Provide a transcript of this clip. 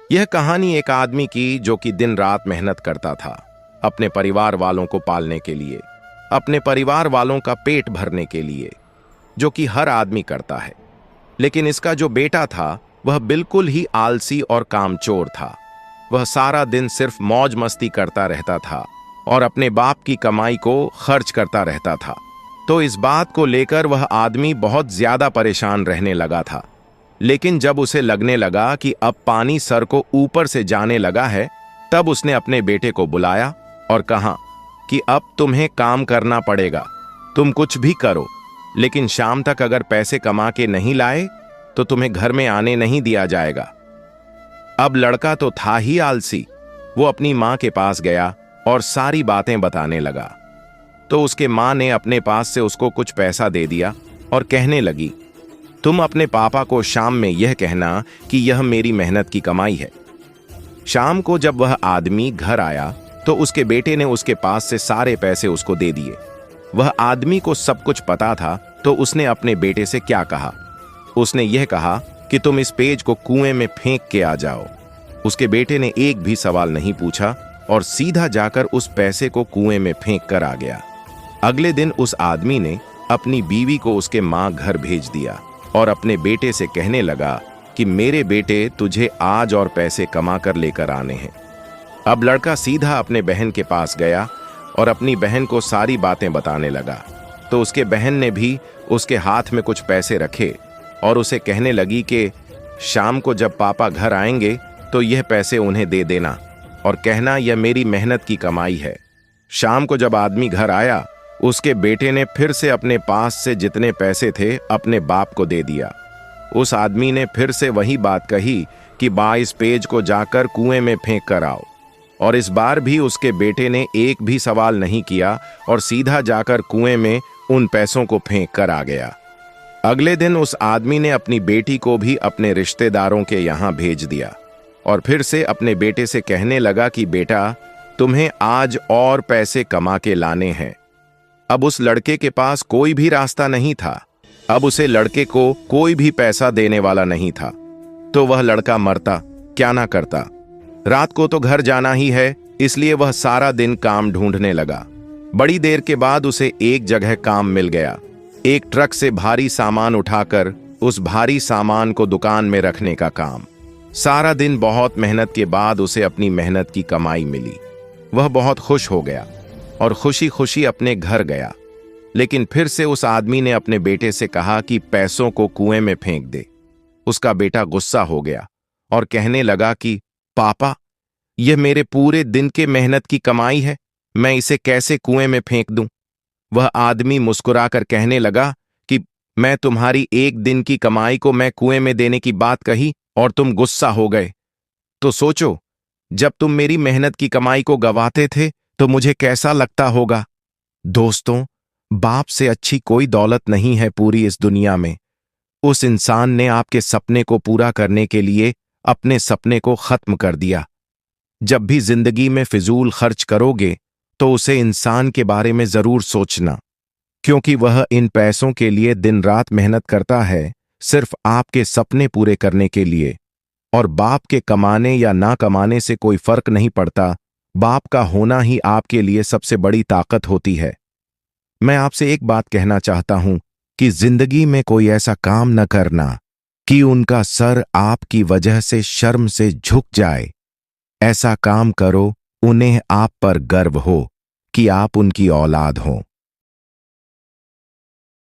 यह कहानी एक आदमी की जो कि दिन रात मेहनत करता था अपने परिवार वालों को पालने के लिए, अपने परिवार वालों का पेट भरने के लिए, जो कि हर आदमी करता है। लेकिन इसका जो बेटा था वह बिल्कुल ही आलसी और कामचोर था। वह सारा दिन सिर्फ मौज मस्ती करता रहता था और अपने बाप की कमाई को खर्च करता रहता था। तो इस बात को लेकर वह आदमी बहुत ज्यादा परेशान रहने लगा था। लेकिन जब उसे लगने लगा कि अब पानी सर को ऊपर से जाने लगा है, तब उसने अपने बेटे को बुलाया और कहा कि अब तुम्हें काम करना पड़ेगा, तुम कुछ भी करो, लेकिन शाम तक अगर पैसे कमा के नहीं लाए तो तुम्हें घर में आने नहीं दिया जाएगा। अब लड़का तो था ही आलसी, वो अपनी माँ के पास गया और सारी बातें बताने लगा। तो उसके माँ ने अपने पास से उसको कुछ पैसा दे दिया और कहने लगी, तुम अपने पापा को शाम में यह कहना कि यह मेरी मेहनत की कमाई है। शाम को जब वह आदमी घर आया तो उसके बेटे ने उसके पास से सारे पैसे उसको दे दिए। वह आदमी को सब कुछ पता था, तो उसने अपने बेटे से क्या कहा? उसने यह कहा कि तुम इस पेज को कुएं में फेंक के आ जाओ। उसके बेटे ने एक भी सवाल नहीं पूछा और सीधा जाकर उस पैसे को कुएं में फेंक कर आ गया। अगले दिन उस आदमी ने अपनी बीवी को उसके माँ घर भेज दिया और अपने बेटे से कहने लगा कि मेरे बेटे, तुझे आज और पैसे कमा कर लेकर आने हैं। अब लड़का सीधा अपने बहन के पास गया और अपनी बहन को सारी बातें बताने लगा। तो उसके बहन ने भी उसके हाथ में कुछ पैसे रखे और उसे कहने लगी कि शाम को जब पापा घर आएंगे तो यह पैसे उन्हें दे देना और कहना यह मेरी मेहनत की कमाई है। शाम को जब आदमी घर आया, उसके बेटे ने फिर से अपने पास से जितने पैसे थे अपने बाप को दे दिया। उस आदमी ने फिर से वही बात कही कि 22 पेज को जाकर कुएं में फेंक कर आओ, और इस बार भी उसके बेटे ने एक भी सवाल नहीं किया और सीधा जाकर कुएं में उन पैसों को फेंक कर आ गया। अगले दिन उस आदमी ने अपनी बेटी को भी अपने रिश्तेदारों के यहाँ भेज दिया और फिर से अपने बेटे से कहने लगा कि बेटा, तुम्हें आज और पैसे कमा के लाने हैं। अब उस लड़के के पास कोई भी रास्ता नहीं था। अब उसे लड़के को कोई भी पैसा देने वाला नहीं था। तो वह लड़का मरता क्या ना करता। रात को तो घर जाना ही है, इसलिए वह सारा दिन काम ढूंढने लगा। बड़ी देर के बाद उसे एक जगह काम मिल गया, एक ट्रक से भारी सामान उठाकर उस भारी सामान को दुकान में रखने का काम। सारा दिन बहुत मेहनत के बाद उसे अपनी मेहनत की कमाई मिली। वह बहुत खुश हो गया और खुशी खुशी अपने घर गया। लेकिन फिर से उस आदमी ने अपने बेटे से कहा कि पैसों को कुएं में फेंक दे। उसका बेटा गुस्सा हो गया और कहने लगा कि पापा, यह मेरे पूरे दिन के मेहनत की कमाई है, मैं इसे कैसे कुएं में फेंक दूं? वह आदमी मुस्कुराकर कहने लगा कि मैं तुम्हारी एक दिन की कमाई को मैं कुएं में देने की बात कही और तुम गुस्सा हो गए। तो सोचो, जब तुम मेरी मेहनत की कमाई को गंवाते थे तो मुझे कैसा लगता होगा। दोस्तों, बाप से अच्छी कोई दौलत नहीं है पूरी इस दुनिया में। उस इंसान ने आपके सपने को पूरा करने के लिए अपने सपने को खत्म कर दिया। जब भी जिंदगी में फिजूल खर्च करोगे तो उसे इंसान के बारे में जरूर सोचना, क्योंकि वह इन पैसों के लिए दिन रात मेहनत करता है, सिर्फ आपके सपने पूरे करने के लिए। और बाप के कमाने या ना कमाने से कोई फर्क नहीं पड़ता। बाप का होना ही आपके लिए सबसे बड़ी ताकत होती है। मैं आपसे एक बात कहना चाहता हूं कि जिंदगी में कोई ऐसा काम न करना कि उनका सर आपकी वजह से शर्म से झुक जाए। ऐसा काम करो उन्हें आप पर गर्व हो कि आप उनकी औलाद हो।